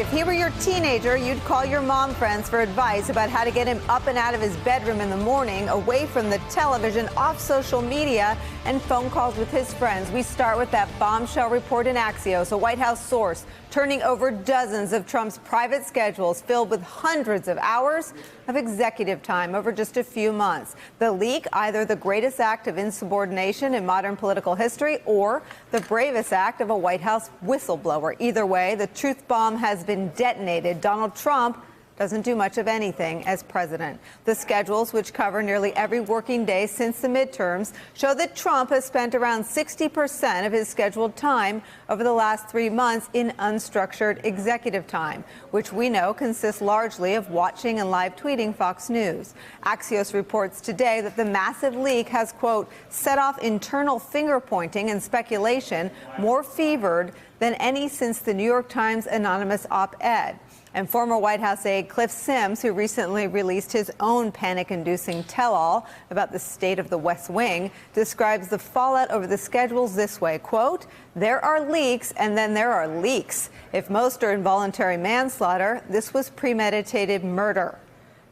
If he were your teenager, you'd call your mom friends for advice about how to get him up and out of his bedroom in the morning, away from the television, off social media, and phone calls with his friends. We start with that bombshell report in Axios, a White House source turning over dozens of Trump's private schedules filled with hundreds of hours of executive time over just a few months. The leak, either the greatest act of insubordination in modern political history or the bravest act of a White House whistleblower. Either way, the truth bomb has been detonated. Donald Trump doesn't do much of anything as president. The schedules, which cover nearly every working day since the midterms, show that Trump has spent around 60% of his scheduled time over the last 3 months in unstructured executive time, which we know consists largely of watching and live tweeting Fox News. Axios reports today that the massive leak has, quote, set off internal finger-pointing and speculation more fevered than any since the New York Times anonymous op-ed. And former White House aide Cliff Sims, who recently released his own panic-inducing tell-all about the state of the West Wing, describes the fallout over the schedules this way, quote, there are leaks and then there are leaks. If most are involuntary manslaughter, this was premeditated murder.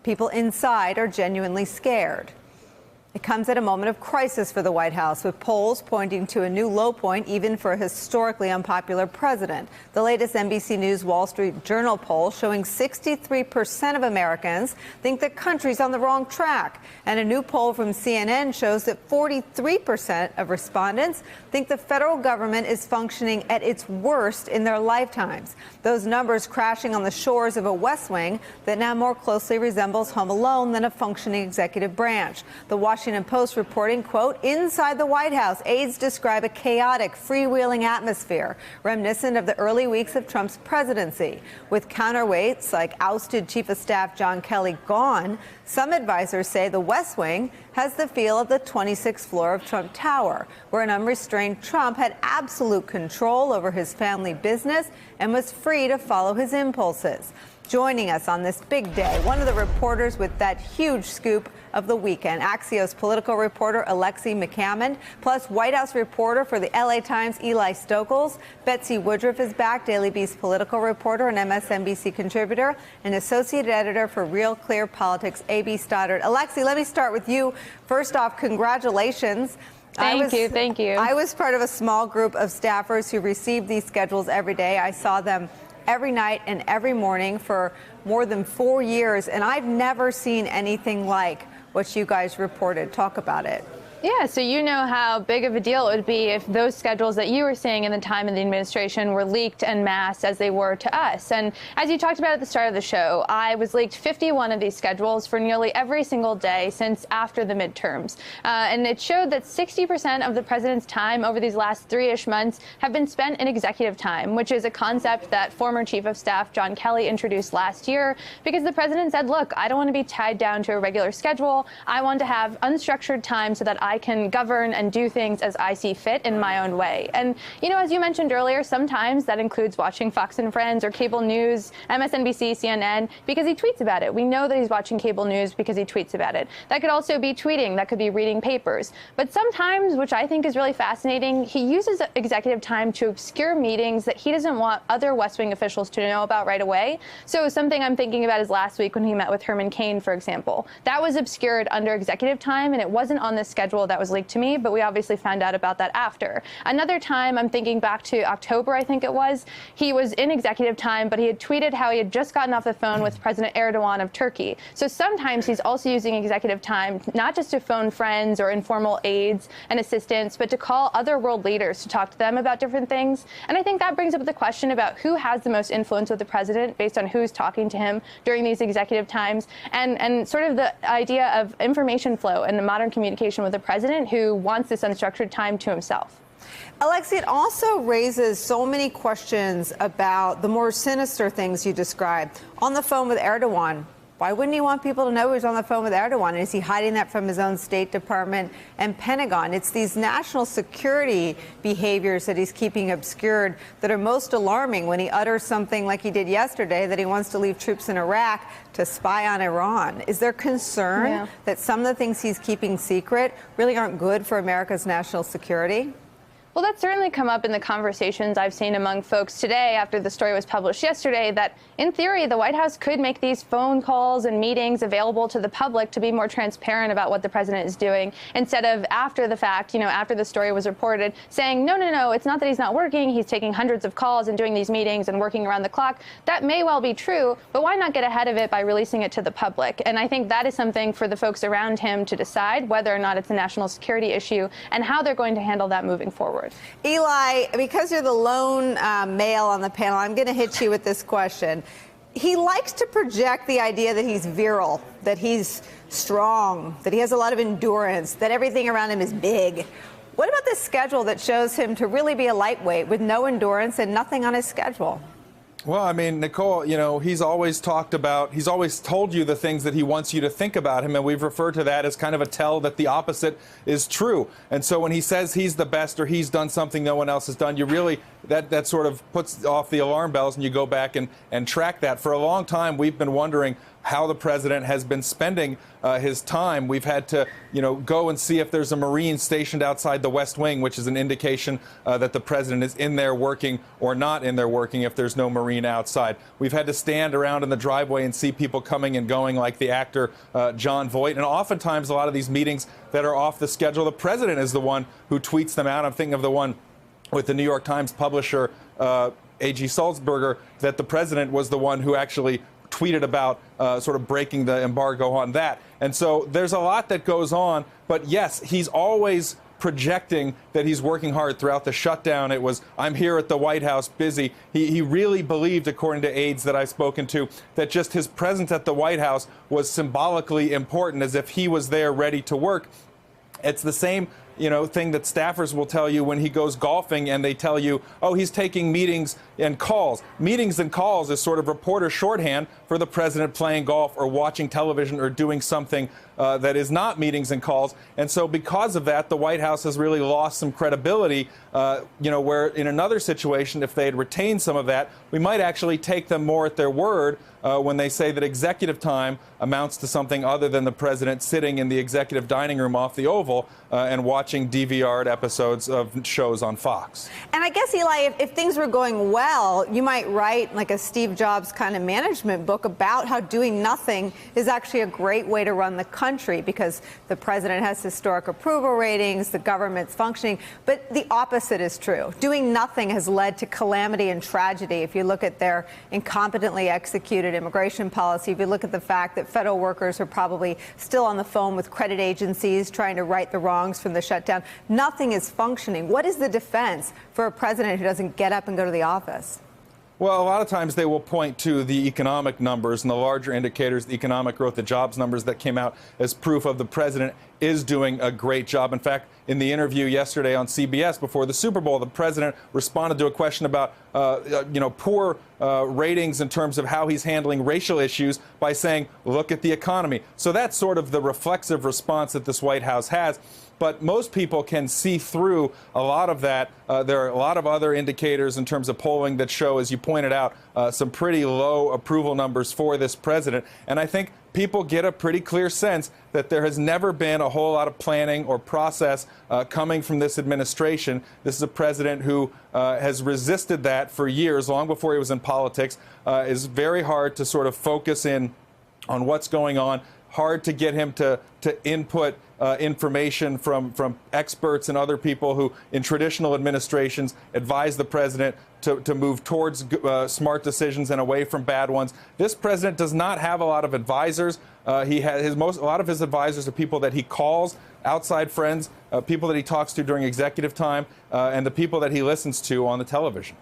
People inside are genuinely scared. It comes at a moment of crisis for the White House, with polls pointing to a new low point even for a historically unpopular president. The latest NBC News Wall Street Journal poll showing 63% of Americans think the country's on the wrong track. And a new poll from CNN shows that 43% of respondents think the federal government is functioning at its worst in their lifetimes. Those numbers crashing on the shores of a West Wing that now more closely resembles Home Alone than a functioning executive branch. The Washington Post reporting, quote, inside the White House, aides describe a chaotic, freewheeling atmosphere reminiscent of the early weeks of Trump's presidency. With counterweights like ousted Chief of Staff John Kelly gone, some advisors say the West Wing has the feel of the 26th floor of Trump Tower, where an unrestrained Trump had absolute control over his family business and was free to follow his impulses. Joining us on this big day, one of the reporters with that huge scoop of the weekend, Axios political reporter Alexi McCammond, plus White House reporter for the LA Times Eli Stokols. Betsy Woodruff is back, Daily Beast political reporter and MSNBC contributor and associate editor for Clear Politics A.B. Stoddard. Alexi, let me start with you. First off, congratulations. Thank you. I was part of a small group of staffers who received these schedules every day. I saw them every night and every morning for more than 4 years, and I've never seen anything like what you guys reported. Talk about it. Yeah, so you know how big of a deal it would be if those schedules that you were seeing in the time of the administration were leaked en masse as they were to us. And as you talked about at the start of the show, I was leaked 51 of these schedules for nearly every single day since after the midterms. And it showed that 60% of the president's time over these last 3-ish months have been spent in executive time, which is a concept that former Chief of Staff John Kelly introduced last year because the president said, look, I don't want to be tied down to a regular schedule. I want to have unstructured time so that I can govern and do things as I see fit in my own way. And, you know, as you mentioned earlier, sometimes that includes watching Fox and Friends or cable news, MSNBC, CNN, because he tweets about it. We know that he's watching cable news because he tweets about it. That could also be tweeting. That could be reading papers. But sometimes, which I think is really fascinating, he uses executive time to obscure meetings that he doesn't want other West Wing officials to know about right away. So something I'm thinking about is last week when he met with Herman Cain, for example. That was obscured under executive time, and it wasn't on the schedule that was leaked to me, but we obviously found out about that after. Another time, I'm thinking back to October, I think it was, he was in executive time, but he had tweeted how he had just gotten off the phone with President Erdogan of Turkey. So sometimes he's also using executive time, not just to phone friends or informal aides and assistants, but to call other world leaders to talk to them about different things. And I think that brings up the question about who has the most influence with the president based on who's talking to him during these executive times, and sort of the idea of information flow and the modern communication with the president who wants this unstructured time to himself. Alexi, it also raises so many questions about the more sinister things you described. On the phone with Erdogan, why wouldn't he want people to know he's on the phone with Erdogan? And is he hiding that from his own State Department and Pentagon? It's these national security behaviors that he's keeping obscured that are most alarming when he utters something like he did yesterday, that he wants to leave troops in Iraq to spy on Iran. Is there concern that some of the things he's keeping secret really aren't good for America's national security? Well, that's certainly come up in the conversations I've seen among folks today after the story was published yesterday, that in theory, the White House could make these phone calls and meetings available to the public to be more transparent about what the president is doing, instead of after the fact, after the story was reported, saying, no, it's not that he's not working. He's taking hundreds of calls and doing these meetings and working around the clock. That may well be true, but why not get ahead of it by releasing it to the public? And I think that is something for the folks around him to decide whether or not it's a national security issue and how they're going to handle that moving forward. Eli, because you're the lone male on the panel, I'm going to hit you with this question. He likes to project the idea that he's virile, that he's strong, that he has a lot of endurance, that everything around him is big. What about this schedule that shows him to really be a lightweight with no endurance and nothing on his schedule? Well, I mean, Nicole, he's always told you the things that he wants you to think about him, and we've referred to that as kind of a tell that the opposite is true. And so when he says he's the best or he's done something no one else has done, that sort of puts off the alarm bells, and you go back and track that. For a long time, we've been wondering how the president has been spending his time. We've had to, go and see if there's a Marine stationed outside the West Wing, which is an indication that the president is in there working or not in there working if there's no Marine outside. We've had to stand around in the driveway and see people coming and going, like the actor Jon Voight. And oftentimes, a lot of these meetings that are off the schedule, the president is the one who tweets them out. I'm thinking of the one with the New York Times publisher, A.G. Sulzberger, that the president was the one who actually tweeted about sort of breaking the embargo on that. And so there's a lot that goes on. But yes, he's always projecting that he's working hard. Throughout the shutdown, it was, I'm here at the White House busy. He really believed, according to aides that I've spoken to, that just his presence at the White House was symbolically important, as if he was there ready to work. It's the same thing that staffers will tell you when he goes golfing and they tell you, oh, he's taking meetings and calls. Meetings and calls is sort of reporter shorthand for the president playing golf or watching television or doing something that is not meetings and calls. And so because of that, the White House has really lost some credibility, where in another situation, if they had retained some of that, we might actually take them more at their word when they say that executive time amounts to something other than the president sitting in the executive dining room off the Oval and watching DVR'd episodes of shows on Fox. And I guess, Eli, if things were going well, you might write like a Steve Jobs kind of management book about how doing nothing is actually a great way to run the country, because the president has historic approval ratings, the government's functioning. But the opposite is true. Doing nothing has led to calamity and tragedy. If you look at their incompetently executed immigration policy, if you look at the fact that federal workers are probably still on the phone with credit agencies trying to right the wrongs from the shutdown, nothing is functioning. What is the defense for a president who doesn't get up and go to the office? Well, a lot of times they will point to the economic numbers and the larger indicators, the economic growth, the jobs numbers that came out as proof of the president is doing a great job. In fact, in the interview yesterday on CBS before the Super Bowl, the president responded to a question about, poor ratings in terms of how he's handling racial issues by saying, look at the economy. So that's sort of the reflexive response that this White House has. But most people can see through a lot of that. There are a lot of other indicators in terms of polling that show, as you pointed out, some pretty low approval numbers for this president. And I think people get a pretty clear sense that there has never been a whole lot of planning or process coming from this administration. This is a president who has resisted that for years, long before he was in politics. It's very hard to sort of focus in on what's going on, hard to get him to input information from experts and other people who, in traditional administrations, advise the president to move towards smart decisions and away from bad ones. This president does not have a lot of advisors. He has a lot of his advisors are people that he calls, outside friends, people that he talks to during executive time, and the people that he listens to on the television.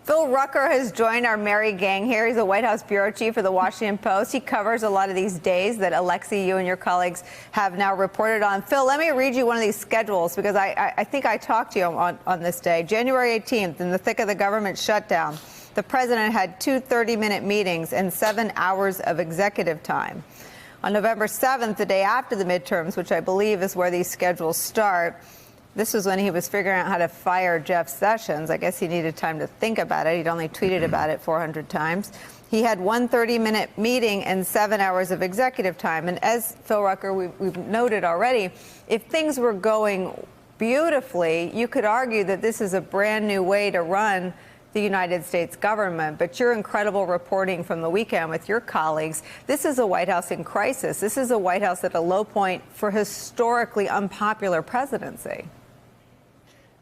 Phil Rucker has joined our merry gang here. He's a White House bureau chief for the Washington Post. He covers a lot of these days that Alexi, you and your colleagues have now reported on. Phil, let me read you one of these schedules, because I think I talked to you on this day. January 18th, in the thick of the government shutdown, the president had 2 30-minute meetings and 7 hours of executive time. On November 7th, the day after the midterms, which I believe is where these schedules start, this was when he was figuring out how to fire Jeff Sessions. I guess he needed time to think about it. He'd only tweeted about it 400 times. He had 1 30-minute meeting and 7 hours of executive time. And as Phil Rucker, we've noted already, if things were going beautifully. You could argue that this is a brand new way to run the United States government, but your incredible reporting from the weekend with your colleagues, this is a White House in crisis. This is a White House at a low point for historically unpopular presidency.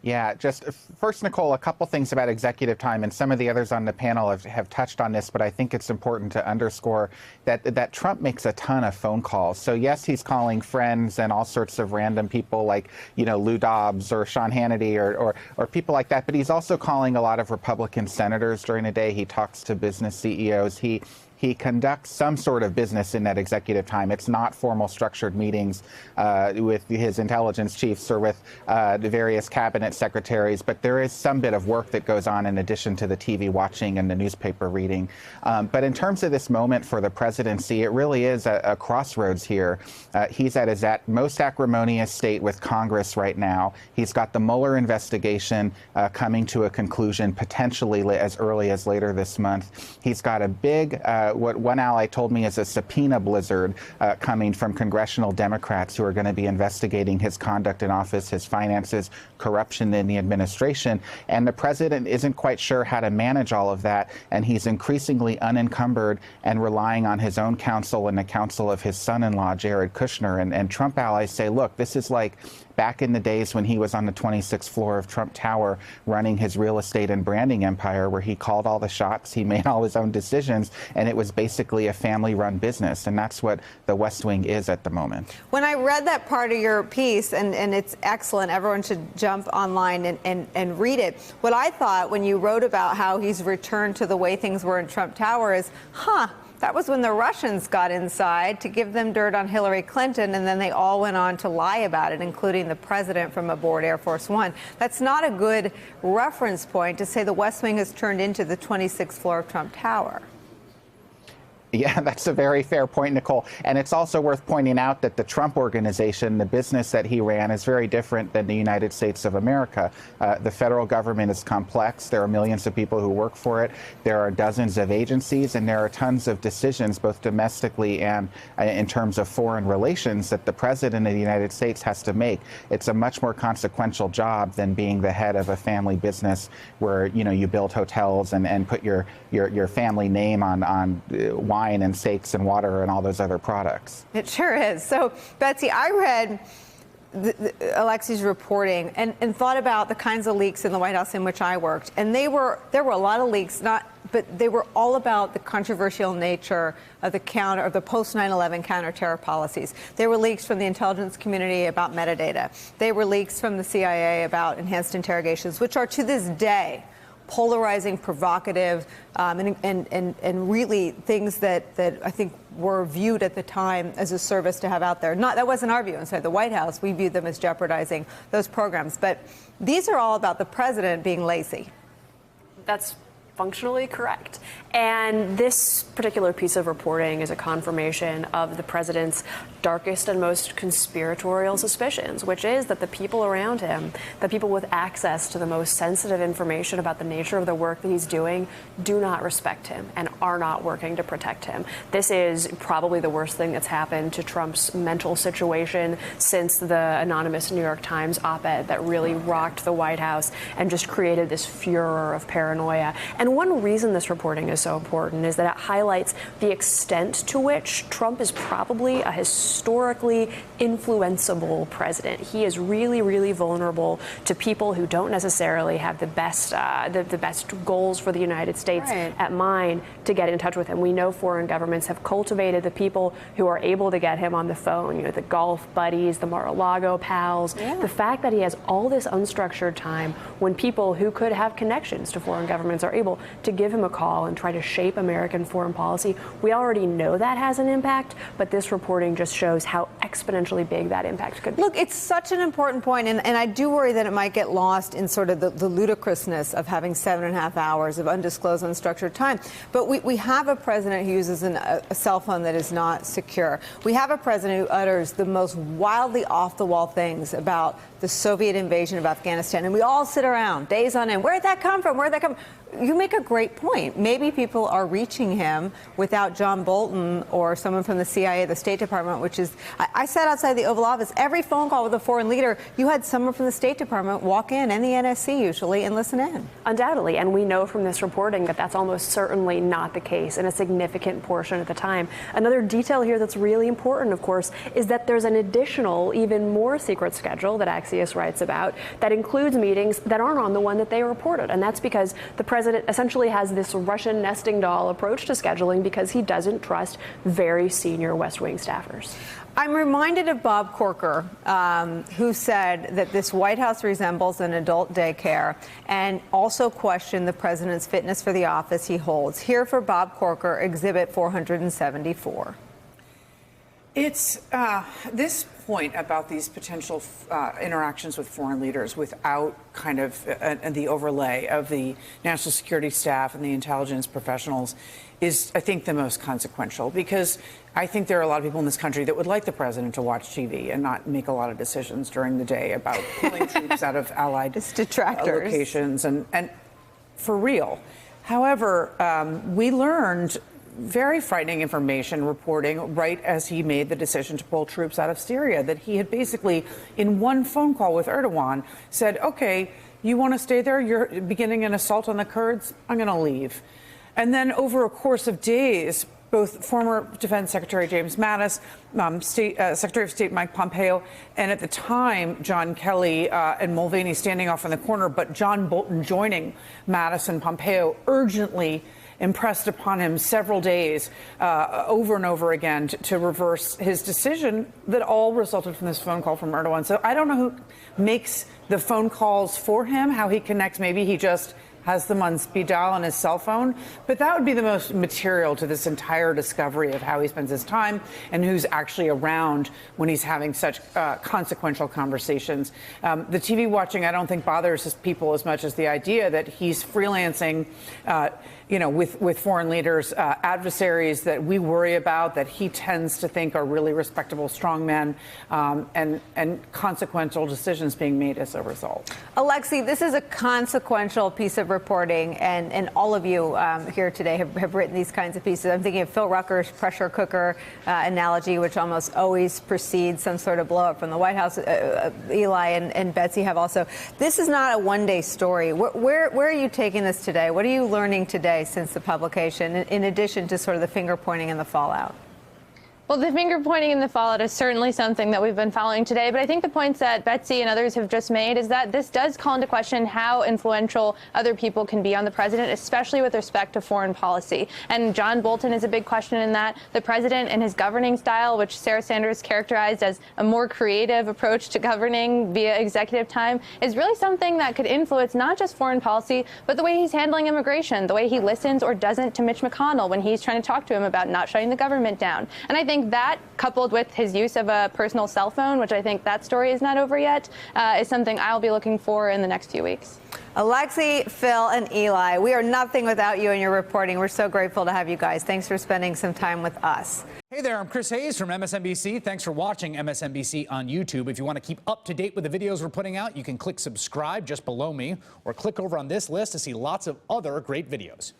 Yeah, just first, Nicole, a couple things about executive time, and some of the others on the panel have touched on this, but I think it's important to underscore that Trump makes a ton of phone calls. So yes, he's calling friends and all sorts of random people like, Lou Dobbs or Sean Hannity or people like that, but he's also calling a lot of Republican senators during the day. He talks to business CEOs. He conducts some sort of business in that executive time. It's not formal structured meetings with his intelligence chiefs or with the various cabinet secretaries, but there is some bit of work that goes on in addition to the TV watching and the newspaper reading. But in terms of this moment for the presidency, it really is a crossroads here. He's at his most acrimonious state with Congress right now. He's got the Mueller investigation coming to a conclusion potentially as early as later this month. He's got a big what one ally told me is a subpoena blizzard coming from congressional Democrats who are going to be investigating his conduct in office, his finances, corruption in the administration. And the president isn't quite sure how to manage all of that. And he's increasingly unencumbered and relying on his own counsel and the counsel of his son-in-law, Jared Kushner. And Trump allies say, look, this is like back in the days when he was on the 26th floor of Trump Tower running his real estate and branding empire, where he called all the shots, he made all his own decisions, and it was basically a family-run business. And that's what the West Wing is at the moment. When I read that part of your piece, and it's excellent, everyone should jump online and read it. What I thought when you wrote about how he's returned to the way things were in Trump Tower is, that was when the Russians got inside to give them dirt on Hillary Clinton, and then they all went on to lie about it, including the president from aboard Air Force One. That's not a good reference point to say the West Wing has turned into the 26th floor of Trump Tower. Yeah, that's a very fair point, Nicole. And it's also worth pointing out that the Trump Organization, the business that he ran, is very different than the United States of America. The federal government is complex. There are millions of people who work for it. There are dozens of agencies, and there are tons of decisions, both domestically and in terms of foreign relations, that the president of the United States has to make. It's a much more consequential job than being the head of a family business where, you build hotels and put your family name on wine and steaks and water and all those other products. It sure is. So, Betsy, I read Alexi's reporting and thought about the kinds of leaks in the White House in which I worked. And there were a lot of leaks, but they were all about the controversial nature of the post 9/11 counterterror policies. There were leaks from the intelligence community about metadata. They were leaks from the CIA about enhanced interrogations, which are to this day polarizing, provocative, and really things that I think were viewed at the time as a service to have out there. That wasn't our view inside the White House. We viewed them as jeopardizing those programs. But these are all about the president being lazy. That's functionally correct. And this particular piece of reporting is a confirmation of the president's darkest and most conspiratorial suspicions, which is that the people around him, the people with access to the most sensitive information about the nature of the work that he's doing, do not respect him and are not working to protect him. This is probably the worst thing that's happened to Trump's mental situation since the anonymous New York Times op-ed that really rocked the White House and just created this furor of paranoia. And one reason this reporting is so important is that it highlights the extent to which Trump is probably a historically influenceable president. He is really, really vulnerable to people who don't necessarily have the best goals for the United States at mind to get in touch with him. We know foreign governments have cultivated the people who are able to get him on the phone, the golf buddies, the Mar-a-Lago pals. The fact that he has all this unstructured time when people who could have connections to foreign governments are able to give him a call and try to shape American foreign policy. We already know that has an impact, but this reporting just shows how exponentially big that impact could be. Look, it's such an important point, and I do worry that it might get lost in sort of the ludicrousness of having 7.5 hours of undisclosed, unstructured time. But we have a president who uses a cell phone that is not secure. We have a president who utters the most wildly off-the-wall things about the Soviet invasion of Afghanistan, and we all sit around days on end. Where'd that come from? Where'd that come from? you make a great point. Maybe people are reaching him without John Bolton or someone from the CIA, the State Department, which is, I sat outside the Oval Office. Every phone call with a foreign leader, you had someone from the State Department walk in, and the NSC usually, and listen in. Undoubtedly, and we know from this reporting that that's almost certainly not the case in a significant portion at the time. Another detail here that's really important, of course, is that there's an additional, even more secret schedule that Axios writes about that includes meetings that aren't on the one that they reported. And that's because the president essentially has this Russian nesting doll approach to scheduling because he doesn't trust very senior West Wing staffers. I'm reminded of Bob Corker, who said that this White House resembles an adult daycare, and also questioned the president's fitness for the office he holds. Here for Bob Corker, Exhibit 474. It's this point about these potential interactions with foreign leaders without kind of the overlay of the national security staff and the intelligence professionals is, I think, the most consequential, because I think there are a lot of people in this country that would like the president to watch TV and not make a lot of decisions during the day about pulling troops out of allied locations and for real. However, we learned very frightening information reporting right as he made the decision to pull troops out of Syria, that he had basically, in one phone call with Erdogan, said, okay, you want to stay there? You're beginning an assault on the Kurds? I'm going to leave. And then over a course of days, both former Defense Secretary James Mattis, Secretary of State Mike Pompeo, and at the time, John Kelly and Mulvaney standing off in the corner, but John Bolton joining Mattis and Pompeo urgently impressed upon him several days over and over again to reverse his decision that all resulted from this phone call from Erdogan. So I don't know who makes the phone calls for him, how he connects. Maybe he just has them on speed dial on his cell phone. But that would be the most material to this entire discovery of how he spends his time and who's actually around when he's having such consequential conversations. The TV watching, I don't think, bothers his people as much as the idea that he's freelancing with foreign leaders, adversaries that we worry about, that he tends to think are really respectable, strong men, and consequential decisions being made as a result. Alexi, this is a consequential piece of reporting, and all of you here today have written these kinds of pieces. I'm thinking of Phil Rucker's pressure cooker analogy, which almost always precedes some sort of blow up from the White House. Eli and Betsy have also. This is not a one-day story. Where are you taking this today? What are you learning today since the publication, in addition to sort of the finger pointing and the fallout? Well, the finger pointing and the fallout is certainly something that we've been following today. But I think the points that Betsy and others have just made is that this does call into question how influential other people can be on the president, especially with respect to foreign policy. And John Bolton is a big question in that. The president and his governing style, which Sarah Sanders characterized as a more creative approach to governing via executive time, is really something that could influence not just foreign policy, but the way he's handling immigration, the way he listens or doesn't to Mitch McConnell when he's trying to talk to him about not shutting the government down. And I think that, coupled with his use of a personal cell phone, which I think that story is not over yet, is something I'll be looking for in the next few weeks. Alexi, Phil, and Eli, we are nothing without you and your reporting. We're so grateful to have you guys. Thanks for spending some time with us. Hey there, I'm Chris Hayes from MSNBC. Thanks for watching MSNBC on YouTube. If you want to keep up to date with the videos we're putting out, you can click subscribe just below me, or click over on this list to see lots of other great videos.